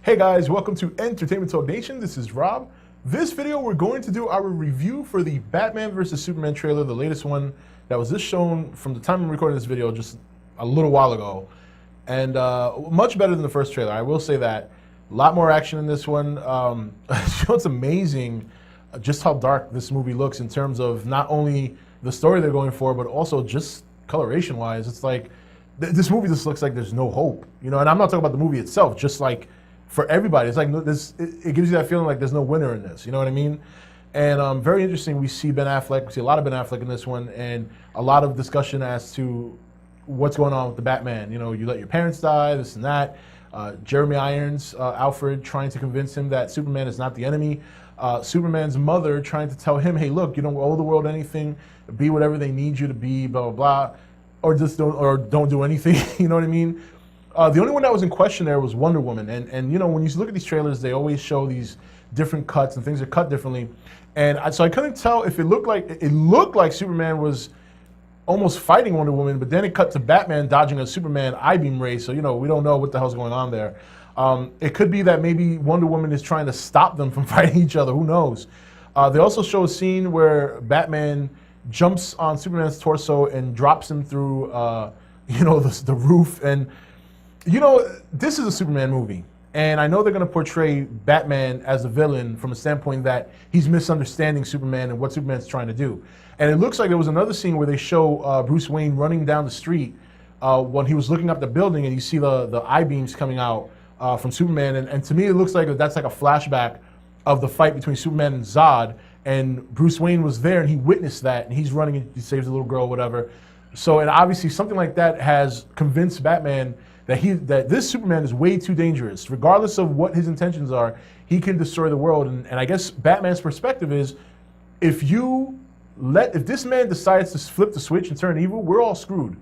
Hey guys, welcome to Entertainment Talk Nation. This is Rob. This video, we're going to do our review for the Batman vs. Superman trailer, the latest one that was just shown from the time I'm recording this video just a little while ago. And much better than the first trailer, I will say that. A lot more action in this one. It's amazing just how dark this movie looks in terms of not only the story they're going for, but also just coloration-wise. It's like, this movie just looks like there's no hope, you know. And I'm not talking about the movie itself, just like for everybody. It's like it gives you that feeling like there's no winner in this, you know what I mean? And very interesting, we see Ben Affleck, we see a lot of Ben Affleck in this one, and a lot of discussion as to what's going on with the Batman. You know, you let your parents die, this and that. Jeremy Irons, Alfred, trying to convince him that Superman is not the enemy. Superman's mother trying to tell him, hey, look, you don't owe the world anything, be whatever they need you to be, blah, blah, blah. Or just don't do anything, you know what I mean? The only one that was in question there was Wonder Woman. And you know, when you look at these trailers, they always show these different cuts and things are cut differently. And so I couldn't tell if it looked like Superman was almost fighting Wonder Woman, but then it cut to Batman dodging a Superman I-beam ray. So, you know, we don't know what the hell's going on there. It could be that maybe Wonder Woman is trying to stop them from fighting each other. Who knows? They also show a scene where Batman jumps on Superman's torso and drops him through, you know, the roof. And, you know, this is a Superman movie. And I know they're going to portray Batman as a villain from a standpoint that he's misunderstanding Superman and what Superman's trying to do. And it looks like there was another scene where they show Bruce Wayne running down the street when he was looking up the building, and you see the I-beams coming out from Superman. And to me, it looks like that's like a flashback of the fight between Superman and Zod. And Bruce Wayne was there, and he witnessed that, and he's running, and he saves the little girl, whatever. So, and obviously something like that has convinced Batman that this Superman is way too dangerous. Regardless of what his intentions are, he can destroy the world. And I guess Batman's perspective is, if this man decides to flip the switch and turn evil, we're all screwed.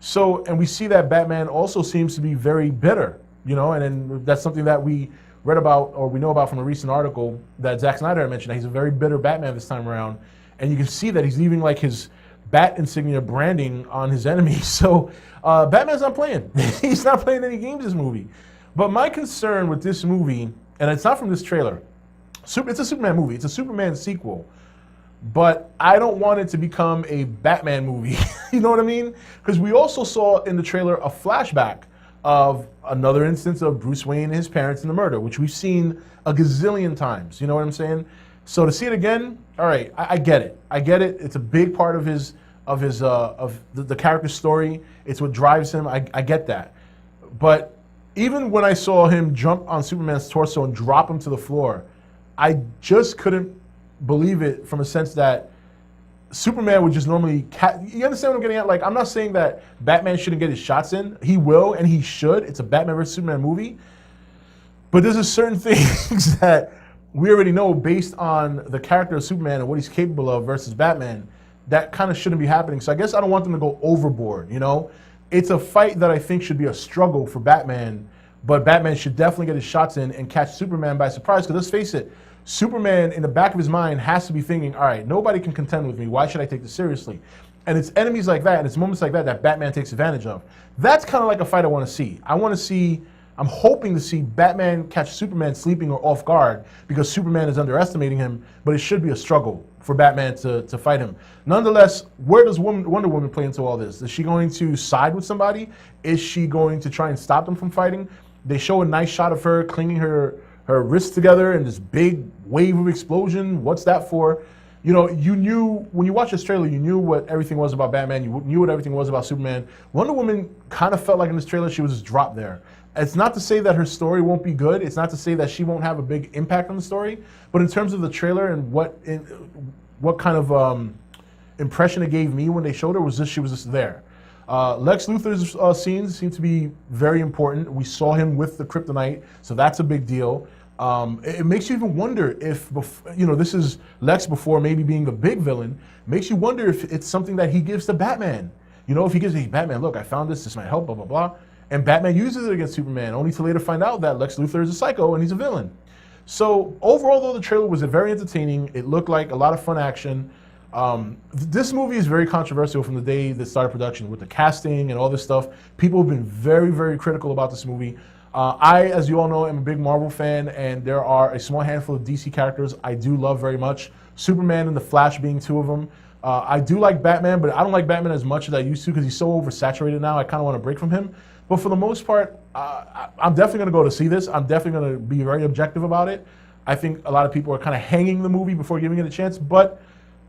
So, and we see that Batman also seems to be very bitter, you know, and then that's something that we read about, or we know about from a recent article that Zack Snyder had mentioned, that he's a very bitter Batman this time around. And you can see that he's leaving like his bat insignia branding on his enemies. So Batman's not playing. He's not playing any games this movie. But my concern with this movie, and it's not from this trailer, it's a Superman movie. It's a Superman sequel. But I don't want it to become a Batman movie. You know what I mean? Because we also saw in the trailer a flashback of another instance of Bruce Wayne and his parents in the murder, which we've seen a gazillion times. You know what I'm saying? So to see it again, all right, I get it. I get it. It's a big part of the character's story. It's what drives him. I get that. But even when I saw him jump on Superman's torso and drop him to the floor, I just couldn't believe it from a sense that Superman would just normally, you understand what I'm getting at? Like, I'm not saying that Batman shouldn't get his shots in. He will, and he should. It's a Batman vs. Superman movie. But there's a certain things that we already know based on the character of Superman and what he's capable of versus Batman, that kind of shouldn't be happening. So I guess I don't want them to go overboard, you know? It's a fight that I think should be a struggle for Batman, but Batman should definitely get his shots in and catch Superman by surprise. Because let's face it, Superman, in the back of his mind, has to be thinking, all right, nobody can contend with me. Why should I take this seriously? And it's enemies like that, and it's moments like that that Batman takes advantage of. That's kind of like a fight I want to see. I'm hoping to see Batman catch Superman sleeping or off guard because Superman is underestimating him, but it should be a struggle for Batman to fight him. Nonetheless, where does Wonder Woman play into all this? Is she going to side with somebody? Is she going to try and stop them from fighting? They show a nice shot of her clinging her wrists together in this big wave of explosion. What's that for? You know, you knew, when you watched this trailer, you knew what everything was about Batman. You knew what everything was about Superman. Wonder Woman kind of felt like in this trailer she was just dropped there. It's not to say that her story won't be good. It's not to say that she won't have a big impact on the story. But in terms of the trailer and what kind of impression it gave me when they showed her was just she was just there. Lex Luthor's scenes seem to be very important. We saw him with the kryptonite, so that's a big deal. It makes you even wonder if, you know, this is Lex before maybe being the big villain. Makes you wonder if it's something that he gives to Batman. You know, if he gives, hey, Batman, look, I found this might help, blah, blah, blah. And Batman uses it against Superman, only to later find out that Lex Luthor is a psycho and he's a villain. So overall, though, the trailer was very entertaining. It looked like a lot of fun action. This movie is very controversial from the day that started production with the casting and all this stuff. People have been very, very critical about this movie. As you all know, am a big Marvel fan, and there are a small handful of DC characters I do love very much. Superman and the Flash being two of them. I do like Batman, but I don't like Batman as much as I used to because he's so oversaturated now. I kind of want to break from him. But for the most part, I'm definitely going to go to see this. I'm definitely going to be very objective about it. I think a lot of people are kind of hanging the movie before giving it a chance, but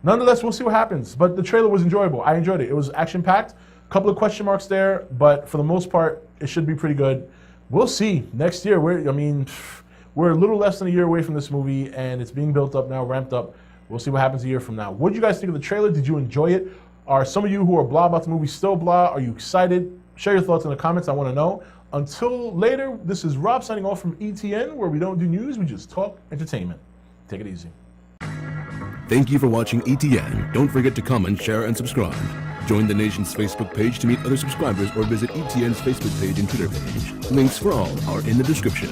nonetheless, we'll see what happens. But the trailer was enjoyable. I enjoyed it. It was action-packed. A couple of question marks there, but for the most part, it should be pretty good. We'll see next year. We're a little less than a year away from this movie, and it's being built up now, ramped up. We'll see what happens a year from now. What did you guys think of the trailer? Did you enjoy it? Are some of you who are blah about the movie still blah? Are you excited? Share your thoughts in the comments. I want to know. Until later, this is Rob signing off from ETN, where we don't do news, we just talk entertainment. Take it easy. Thank you for watching ETN. Don't forget to comment, share, and subscribe. Join the nation's Facebook page to meet other subscribers or visit ETN's Facebook page and Twitter page. Links for all are in the description.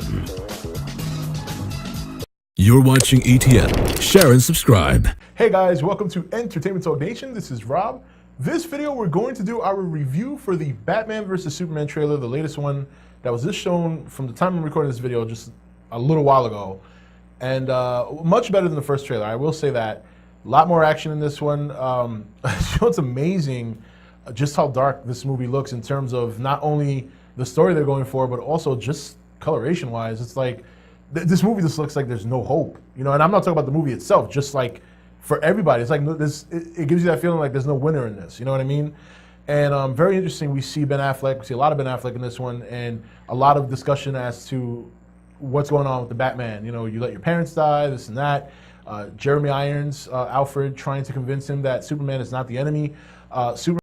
You're watching ETN. Share and subscribe. Hey guys, welcome to Entertainment Talk Nation. This is Rob. This video, we're going to do our review for the Batman vs. Superman trailer, the latest one that was just shown from the time I'm recording this video just a little while ago. And much better than the first trailer, I will say that. A lot more action in this one. It's amazing just how dark this movie looks in terms of not only the story they're going for, but also just coloration-wise. It's like, this movie just looks like there's no hope. You know, and I'm not talking about the movie itself, just like for everybody. It's like it gives you that feeling like there's no winner in this, you know what I mean? And very interesting, we see Ben Affleck, we see a lot of Ben Affleck in this one, and a lot of discussion as to what's going on with the Batman. You know, you let your parents die, this and that. Jeremy Irons, Alfred, trying to convince him that Superman is not the enemy. Superman